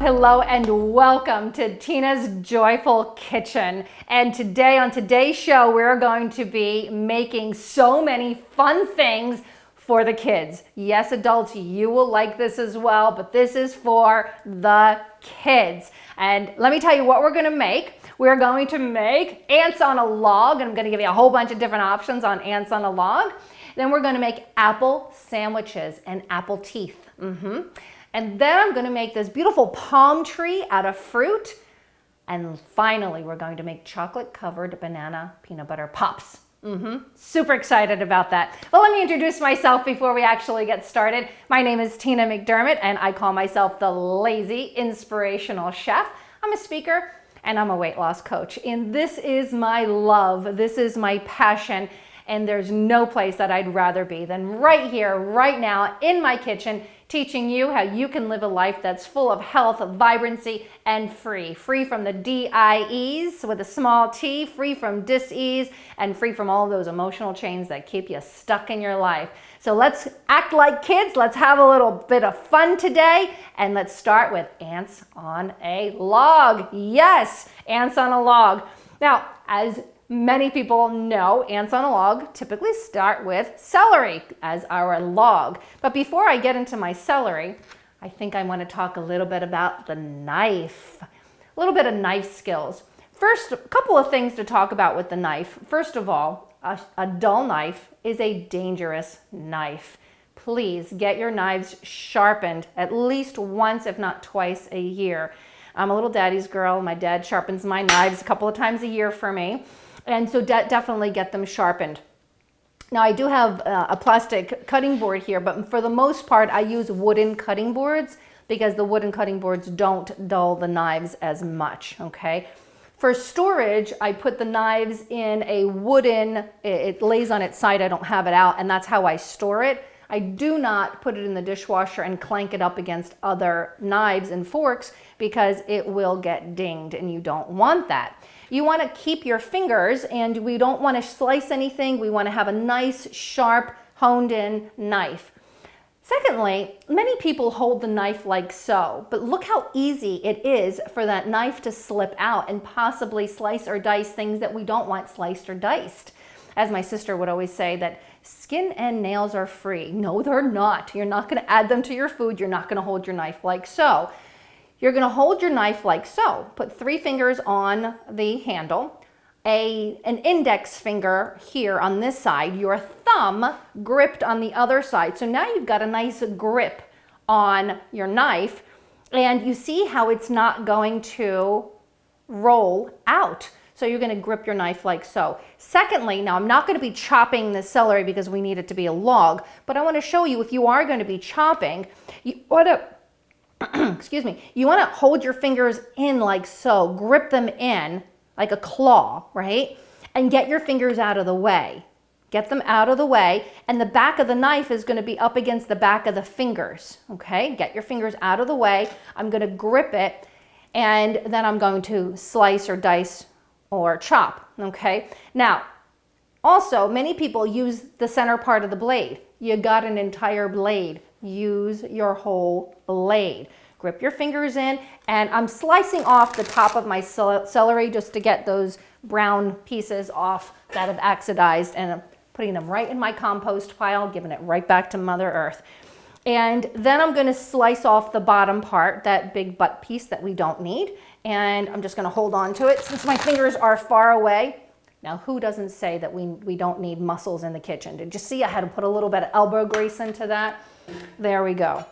Hello and welcome to Tina's Joyful Kitchen. And today on today's show, we're going to be making so many fun things for the kids. Yes, adults, you will like this as well, but this is for the kids. And let me tell you what we're going to make. We're going to make ants on a log, and I'm going to give you a whole bunch of different options on ants on a log. Then we're going to make apple sandwiches and apple teeth. And then I'm going to make this beautiful palm tree out of fruit. And finally, we're going to make chocolate-covered banana peanut butter pops. Super excited about that. Well, let me introduce myself before we actually get started. My name is Tina McDermott, and I call myself the Lazy Inspirational Chef. I'm a speaker, and I'm a weight loss coach. And this is my love. This is my passion. And there's no place that I'd rather be than right here, right now, in my kitchen, teaching you how you can live a life that's full of health, vibrancy, and free. Free from the DIEs with a small t, free from dis-ease, and free from all those emotional chains that keep you stuck in your life. So let's act like kids. Let's have a little bit of fun today. And let's start with ants on a log. Yes, ants on a log. Now, as many people know, ants on a log typically start with celery as our log. But before I get into my celery, I think I want to talk a little bit about the knife. A little bit of knife skills. First, a couple of things to talk about with the knife. First of all, a dull knife is a dangerous knife. Please get your knives sharpened at least once, if not twice a year. I'm a little daddy's girl. My dad sharpens my knives a couple of times a year for me. And so definitely get them sharpened. Now I do have a plastic cutting board here, but for the most part I use wooden cutting boards because the wooden cutting boards don't dull the knives as much, okay? For storage, I put the knives in a wooden, it lays on its side, I don't have it out, and that's how I store it. I do not put it in the dishwasher and clank it up against other knives and forks because it will get dinged and you don't want that. You want to keep your fingers, and we don't want to slice anything. We want to have a nice, sharp, honed-in knife. Secondly, many people hold the knife like so, but look how easy it is for that knife to slip out and possibly slice or dice things that we don't want sliced or diced. As my sister would always say, that skin and nails are free. No, they're not. You're not going to add them to your food. You're not going to hold your knife like so. You're going to hold your knife like so. Put 3 fingers on the handle, an index finger here on this side, your thumb gripped on the other side. So now you've got a nice grip on your knife, and you see how it's not going to roll out. So you're going to grip your knife like so. Secondly, now I'm not going to be chopping the celery because we need it to be a log, but I want to show you if you are going to be chopping, you want to excuse me, you want to hold your fingers in like so, grip them in like a claw, right? And get your fingers out of the way. Get them out of the way, and the back of the knife is going to be up against the back of the fingers, okay? Get your fingers out of the way. I'm going to grip it, and then I'm going to slice or dice or chop, okay? Now, also, many people use the center part of the blade. You got an entire blade. Use your whole blade. Grip your fingers in, and I'm slicing off the top of my celery just to get those brown pieces off that have oxidized, and I'm putting them right in my compost pile, giving it right back to Mother Earth. And then I'm going to slice off the bottom part, that big butt piece that we don't need, and I'm just going to hold on to it since my fingers are far away. Now, who doesn't say that we don't need muscles in the kitchen? Did you see I had to put a little bit of elbow grease into that? There we go.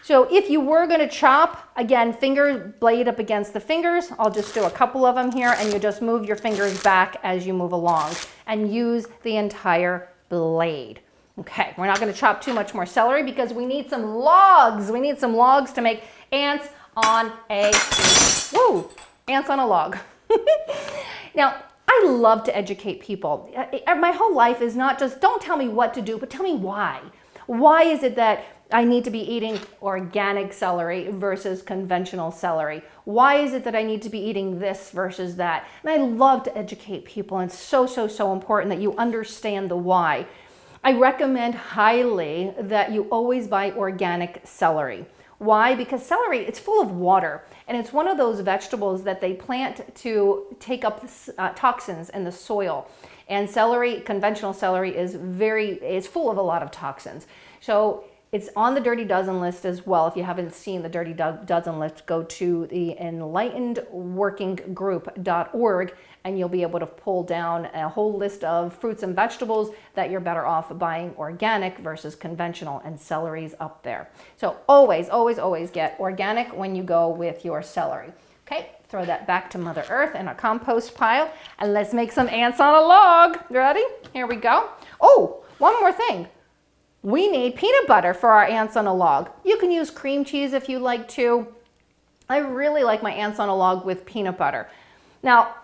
So if you were going to chop, again, finger blade up against the fingers, I'll just do a couple of them here, and you just move your fingers back as you move along and use the entire blade. Okay, we're not going to chop too much more celery because we need some logs. We need some logs to make ants on a, ants on a log. Now, I love to educate people. My whole life is not just, don't tell me what to do, but tell me why. Why is it that I need to be eating organic celery versus conventional celery? Why is it that I need to be eating this versus that? And I love to educate people, and it's so important that you understand the why. I recommend highly that you always buy organic celery. Why? Because celery, it's full of water, and it's one of those vegetables that they plant to take up toxins in the soil. And celery, conventional celery, is full of a lot of toxins. So it's on the Dirty Dozen list as well. If you haven't seen the Dirty Dozen list, go to the enlightenedworkinggroup.org and you'll be able to pull down a whole list of fruits and vegetables that you're better off buying organic versus conventional, and celery's up there. So always, always, always get organic when you go with your celery. Okay, throw that back to Mother Earth in a compost pile, and let's make some ants on a log. Ready? Here we go. Oh, one more thing. We need peanut butter for our ants on a log. You can use cream cheese if you like to. I really like my ants on a log with peanut butter. Now,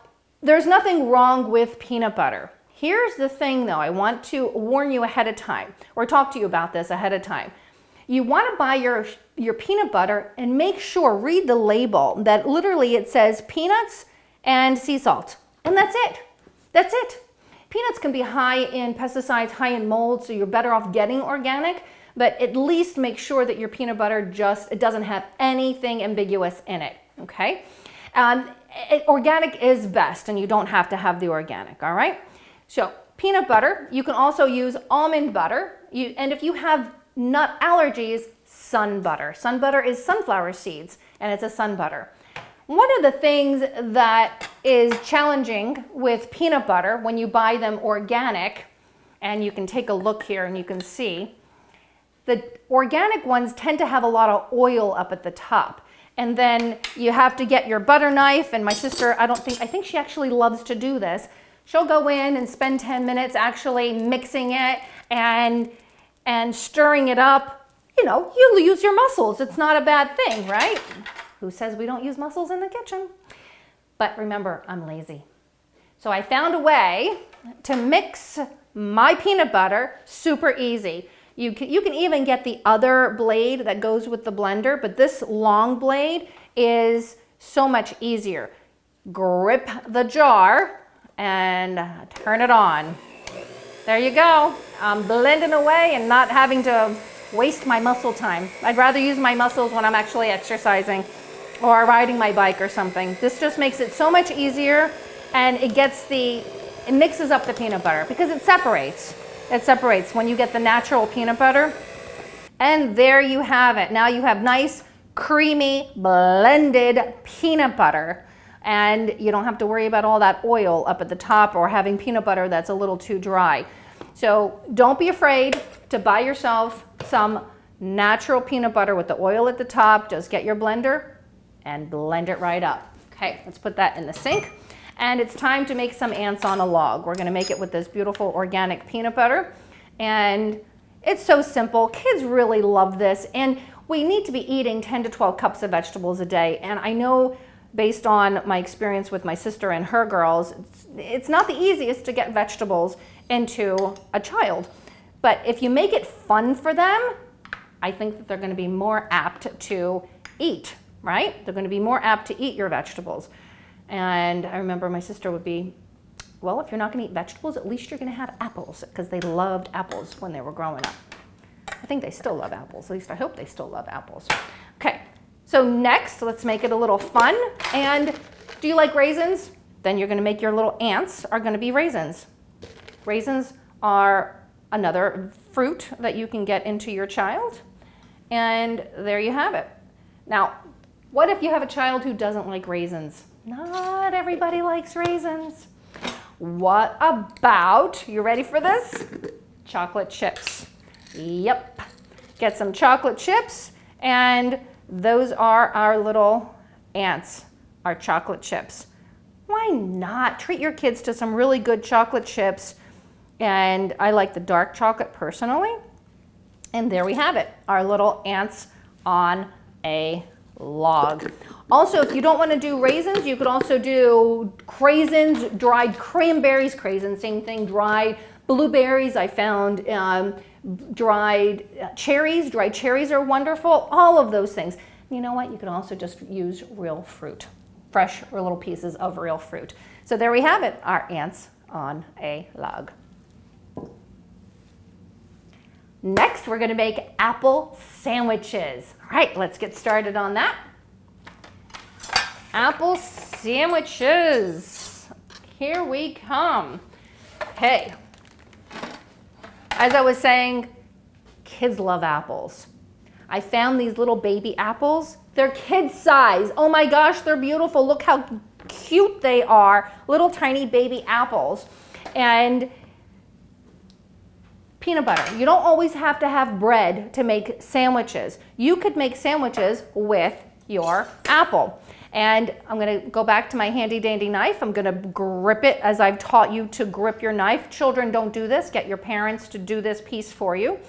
there's nothing wrong with peanut butter. Here's the thing though, I want to warn you ahead of time, or talk to you about this ahead of time. You want to buy your peanut butter and make sure, read the label, that literally it says peanuts and sea salt. And that's it. That's it. Peanuts can be high in pesticides, high in mold, so you're better off getting organic, but at least make sure that your peanut butter it doesn't have anything ambiguous in it, okay? Organic is best, and you don't have to have the organic, all right? So peanut butter, you can also use almond butter, and if you have nut allergies, sun butter. Sun butter is sunflower seeds, and it's a sun butter. One of the things that is challenging with peanut butter when you buy them organic, and you can take a look here and you can see, the organic ones tend to have a lot of oil up at the top. And then you have to get your butter knife, and my sister, I think she actually loves to do this. She'll go in and spend 10 minutes actually mixing it and stirring it up. You know, you'll use your muscles. It's not a bad thing, right? Who says we don't use muscles in the kitchen? But remember, I'm lazy. So I found a way to mix my peanut butter super easy. You can even get the other blade that goes with the blender, but this long blade is so much easier. Grip the jar and turn it on. There you go. I'm blending away and not having to waste my muscle time. I'd rather use my muscles when I'm actually exercising or riding my bike or something. This just makes it so much easier, and it mixes up the peanut butter because it separates. It separates when you get the natural peanut butter. And there you have it. Now you have nice, creamy, blended peanut butter. And you don't have to worry about all that oil up at the top or having peanut butter that's a little too dry. So don't be afraid to buy yourself some natural peanut butter with the oil at the top. Just get your blender and blend it right up. Okay, let's put that in the sink. And it's time to make some ants on a log. We're gonna make it with this beautiful organic peanut butter. And it's so simple. Kids really love this. And we need to be eating 10 to 12 cups of vegetables a day. And I know, based on my experience with my sister and her girls, it's not the easiest to get vegetables into a child. But if you make it fun for them, I think that they're gonna be more apt to eat, right? They're gonna be more apt to eat your vegetables. And I remember my sister would be, well, if you're not gonna eat vegetables, at least you're gonna have apples, because they loved apples when they were growing up. I think they still love apples. At least I hope they still love apples. Okay, so next, let's make it a little fun. And do you like raisins? Then you're gonna make your little ants are gonna be raisins. Raisins are another fruit that you can get into your child. And there you have it. Now, what if you have a child who doesn't like raisins? Not everybody likes raisins. What about, you ready for this? Chocolate chips. Yep. Get some chocolate chips, and those are our little ants, our chocolate chips. Why not? Treat your kids to some really good chocolate chips. And I like the dark chocolate personally. And there we have it, our little ants on a log. Also, if you don't want to do raisins, you could also do craisins, dried cranberries, craisins, same thing, dried blueberries. I found dried cherries. Dried cherries are wonderful, all of those things. You know what? You can also just use real fruit, fresh or little pieces of real fruit. So there we have it, our ants on a log. Next, we're gonna make apple sandwiches. All right, let's get started on that. Apple sandwiches. Here we come. Okay. As I was saying, kids love apples. I found these little baby apples. They're kid size. Oh my gosh, they're beautiful. Look how cute they are. Little tiny baby apples. And peanut butter. You don't always have to have bread to make sandwiches. You could make sandwiches with your apple. And I'm gonna go back to my handy dandy knife. I'm gonna grip it as I've taught you to grip your knife. Children, don't do this. Get your parents to do this piece for you.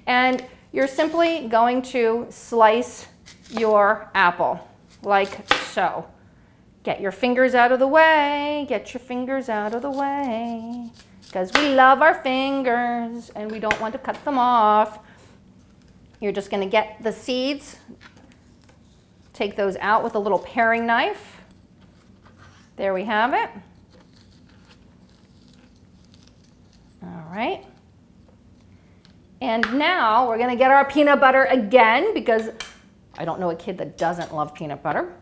And you're simply going to slice your apple like so. Get your fingers out of the way. Get your fingers out of the way. Because we love our fingers and we don't want to cut them off. You're just gonna get the seeds. Take those out with a little paring knife. There we have it. All right. And now we're gonna get our peanut butter again because I don't know a kid that doesn't love peanut butter.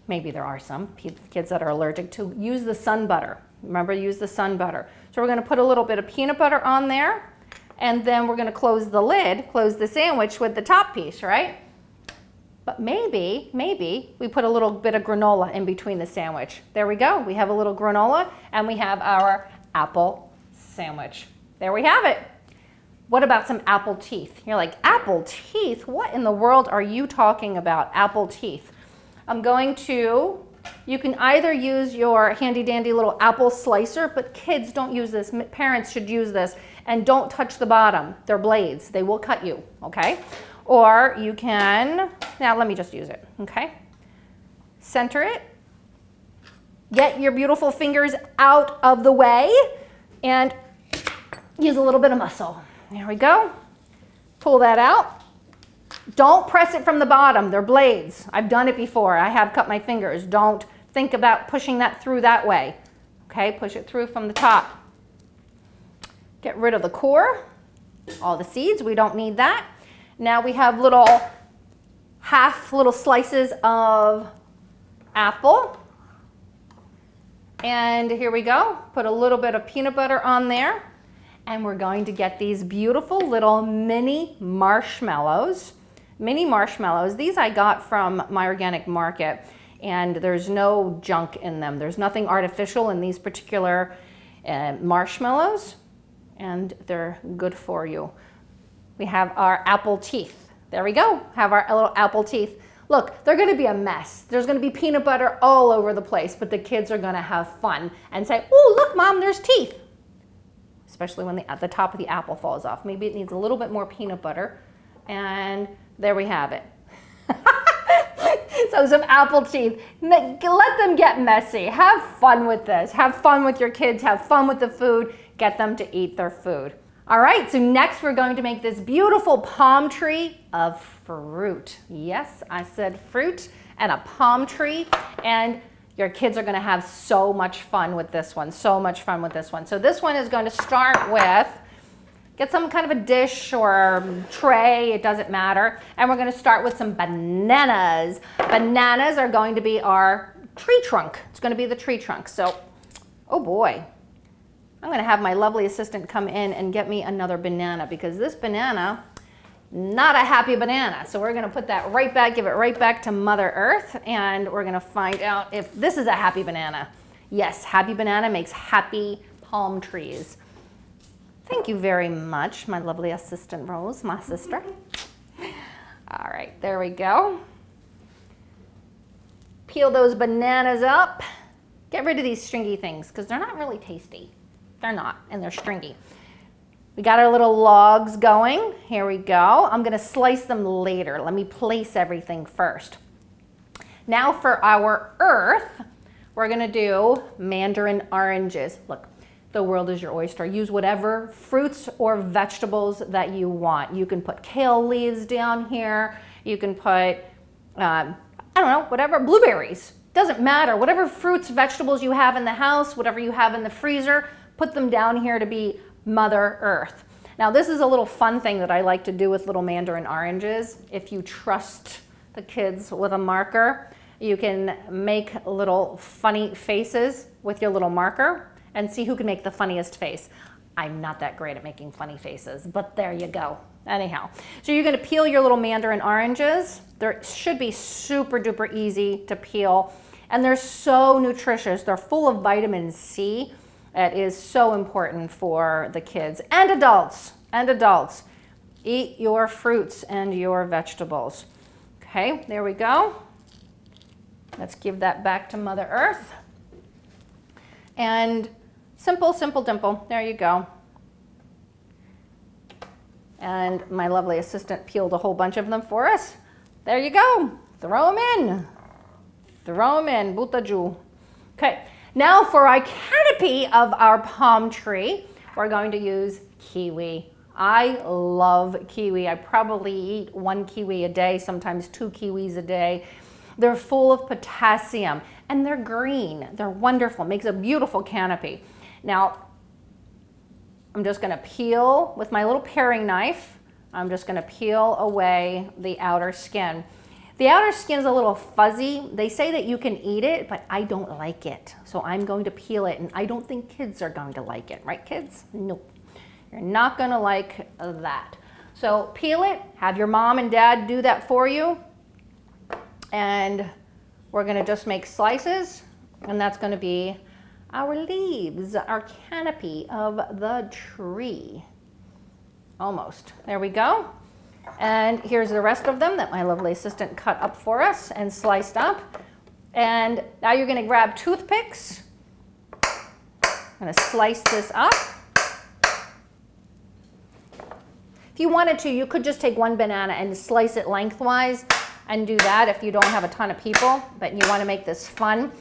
Maybe there are some kids that are allergic to. Use the sun butter. Remember, use the sun butter. So we're gonna put a little bit of peanut butter on there and then we're gonna close the lid, close the sandwich with the top piece, right? But maybe we put a little bit of granola in between the sandwich. There we go. We have a little granola and we have our apple sandwich. There we have it. What about some apple teeth? You're like, apple teeth? What in the world are you talking about, apple teeth? You can either use your handy dandy little apple slicer, but kids don't use this. Parents should use this. And don't touch the bottom. They're blades. They will cut you, okay? Or you can, now let me just use it, okay? Center it. Get your beautiful fingers out of the way and use a little bit of muscle. There we go. Pull that out. Don't press it from the bottom. They're blades. I've done it before. I have cut my fingers. Don't think about pushing that through that way. Okay, push it through from the top. Get rid of the core, all the seeds. We don't need that. Now we have little slices of apple. And here we go. Put a little bit of peanut butter on there. And we're going to get these beautiful little mini marshmallows. Mini marshmallows. These I got from my organic market. And there's no junk in them. There's nothing artificial in these particular marshmallows. And they're good for you. We have our apple teeth. There we go. Have our little apple teeth. Look, they're gonna be a mess. There's gonna be peanut butter all over the place, but the kids are gonna have fun and say, oh, look, Mom, there's teeth. Especially when the top of the apple falls off. Maybe it needs a little bit more peanut butter. And there we have it. So some apple teeth. Let them get messy. Have fun with this. Have fun with your kids. Have fun with the food. Get them to eat their food. All right, so next we're going to make this beautiful palm tree of fruit. Yes, I said fruit and a palm tree. And your kids are gonna have so much fun with this one, so much fun with this one. So this one is going to start with, get some kind of a dish or tray, it doesn't matter. And we're gonna start with some bananas. Bananas are going to be our tree trunk. It's gonna be the tree trunk. So, oh boy. I'm gonna have my lovely assistant come in and get me another banana because this banana, not a happy banana. So we're gonna put that right back, give it right back to Mother Earth, and we're gonna find out if this is a happy banana. Yes, happy banana makes happy palm trees. Thank you very much, my lovely assistant Rose, my sister. All right, there we go. Peel those bananas up. Get rid of these stringy things because they're not really tasty. They're not, and they're stringy. We got our little logs going. Here we go. I'm gonna slice them later. Let me place everything first. Now for our earth, we're gonna do mandarin oranges. Look, the world is your oyster. Use whatever fruits or vegetables that you want. You can put kale leaves down here. You can put, I don't know, whatever, blueberries. Doesn't matter. Whatever fruits, vegetables you have in the house, whatever you have in the freezer, put them down here to be Mother Earth. Now this is a little fun thing that I like to do with little mandarin oranges. If you trust the kids with a marker, you can make little funny faces with your little marker and see who can make the funniest face. I'm not that great at making funny faces, but there you go. Anyhow, so you're gonna peel your little mandarin oranges. They should be super duper easy to peel, and they're so nutritious. They're full of vitamin C. It is so important for the kids and adults. Eat your fruits and your vegetables. Okay, there we go. Let's give that back to Mother Earth. And simple, simple, dimple. There you go. And my lovely assistant peeled a whole bunch of them for us. There you go. Throw them in. Throw them in. Butaju. Okay. Now for our canopy of our palm tree, we're going to use kiwi. I love kiwi. I probably eat 1 kiwi a day, sometimes 2 kiwis a day. They're full of potassium and they're green. They're wonderful. It makes a beautiful canopy. Now, I'm just going to peel with my little paring knife. I'm just going to peel away the outer skin. The outer skin is a little fuzzy. They say that you can eat it, but I don't like it. So I'm going to peel it, and I don't think kids are going to like it. Right, kids? Nope. You're not going to like that. So peel it. Have your mom and dad do that for you. And we're going to just make slices, and that's going to be our leaves, our canopy of the tree. Almost. There we go. And here's the rest of them that my lovely assistant cut up for us and sliced up. And now you're going to grab toothpicks. I'm going to slice this up. If you wanted to, you could just take 1 banana and slice it lengthwise and do that if you don't have a ton of people, but you want to make this fun.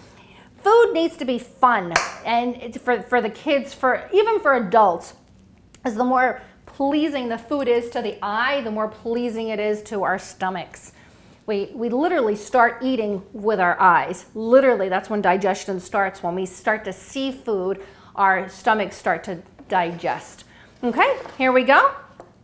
Food needs to be fun, and for the kids, even for adults, as the more pleasing the food is to the eye, the more pleasing it is to our stomachs. We literally start eating with our eyes. Literally, that's when digestion starts. When we start to see food, our stomachs start to digest. Okay, here we go.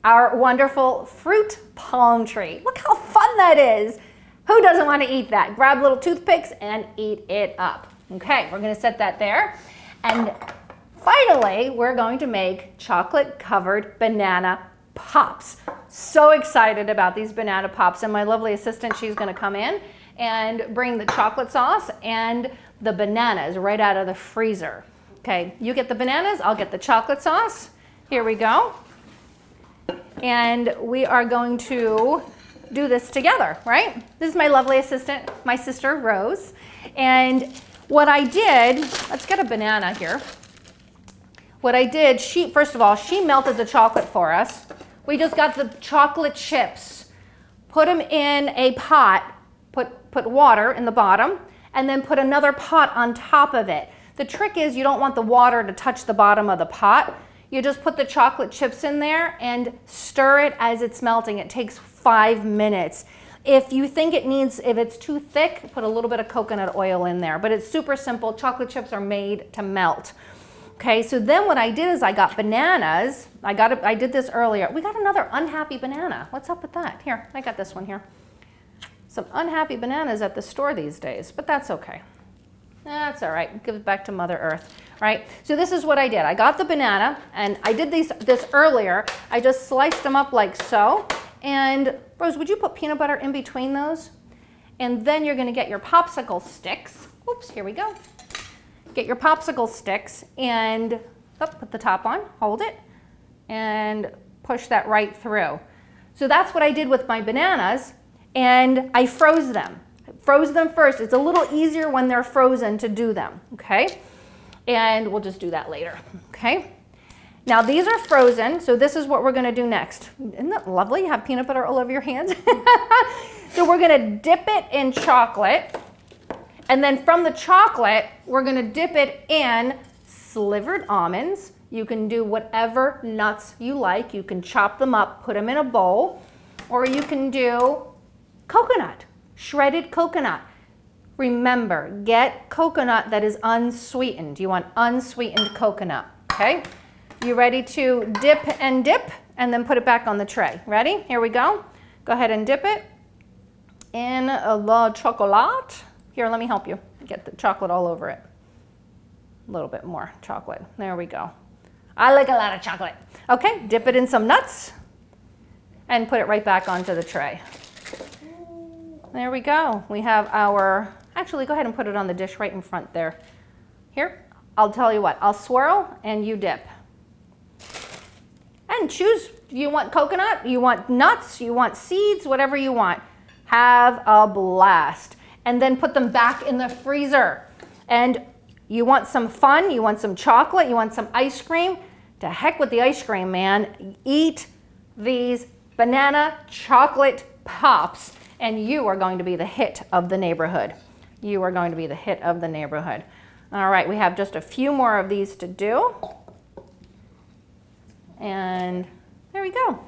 Our wonderful fruit palm tree. Look how fun that is. Who doesn't want to eat that? Grab little toothpicks and eat it up. Okay, we're going to set that there. And finally, we're going to make chocolate-covered banana pops. So excited about these banana pops. And my lovely assistant, she's going to come in and bring the chocolate sauce and the bananas right out of the freezer. Okay, you get the bananas, I'll get the chocolate sauce. Here we go. And we are going to do this together, right? This is my lovely assistant, my sister, Rose. And what I did, let's get a banana here. What I did, first of all, she melted the chocolate for us. We just got the chocolate chips, put them in a pot, put water in the bottom, and then put another pot on top of it. The trick is you don't want the water to touch the bottom of the pot. You just put the chocolate chips in there and stir it as it's melting. It takes 5 minutes. If you think if it's too thick, put a little bit of coconut oil in there. But it's super simple. Chocolate chips are made to melt. Okay, so then what I did is I got bananas. I did this earlier. We got another unhappy banana. What's up with that? Here, I got this one here. Some unhappy bananas at the store these days, but that's okay. That's all right. Give it back to Mother Earth, right? So this is what I did. I got the banana, and I did this earlier. I just sliced them up like so. And Rose, would you put peanut butter in between those? And then you're going to get your popsicle sticks. Oops, here we go. Get your popsicle sticks and put the top on, hold it, and push that right through. So that's what I did with my bananas, and I froze them. Froze them first. It's a little easier when they're frozen to do them, okay? And we'll just do that later, okay? Now these are frozen, so this is what we're gonna do next. Isn't that lovely? You have peanut butter all over your hands. So we're gonna dip it in chocolate, and then from the chocolate, we're gonna dip it in slivered almonds. You can do whatever nuts you like. You can chop them up, put them in a bowl, or you can do coconut. Shredded coconut. Remember, get coconut that is unsweetened. You want unsweetened coconut, okay? You ready to dip and dip and then put it back on the tray. Ready? Here we go. Go ahead and dip it in the chocolate. Here, let me help you. Get the chocolate all over it. A little bit more chocolate. There we go. I like a lot of chocolate. Okay, dip it in some nuts and put it right back onto the tray. There we go. We have our, actually go ahead and put it on the dish right in front there. Here, I'll tell you what, I'll swirl and you dip. And choose, you want coconut, you want nuts, you want seeds, whatever you want. Have a blast. And then put them back in the freezer. And you want some fun, you want some chocolate, you want some ice cream. To heck with the ice cream, man. Eat these banana chocolate pops and you are going to be the hit of the neighborhood. You are going to be the hit of the neighborhood. All right, we have just a few more of these to do. And there we go.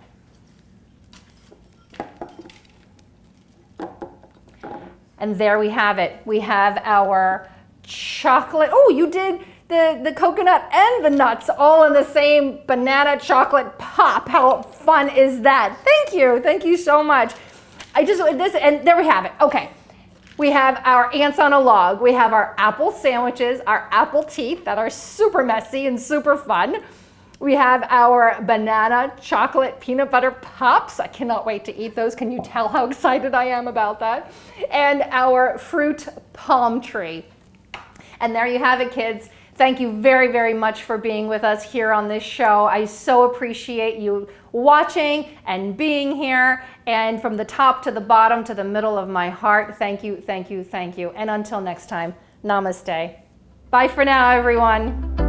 And there we have it. We have our chocolate. Oh, you did the coconut and the nuts all in the same banana chocolate pop. How fun is that? Thank you. Thank you so much. And there we have it. Okay. We have our ants on a log. We have our apple sandwiches, our apple teeth that are super messy and super fun. We have our banana chocolate peanut butter pops. I cannot wait to eat those. Can you tell how excited I am about that? And our fruit palm tree. And there you have it, kids. Thank you very, very much for being with us here on this show. I so appreciate you watching and being here. And from the top to the bottom to the middle of my heart, thank you, thank you, thank you. And until next time, namaste. Bye for now, everyone.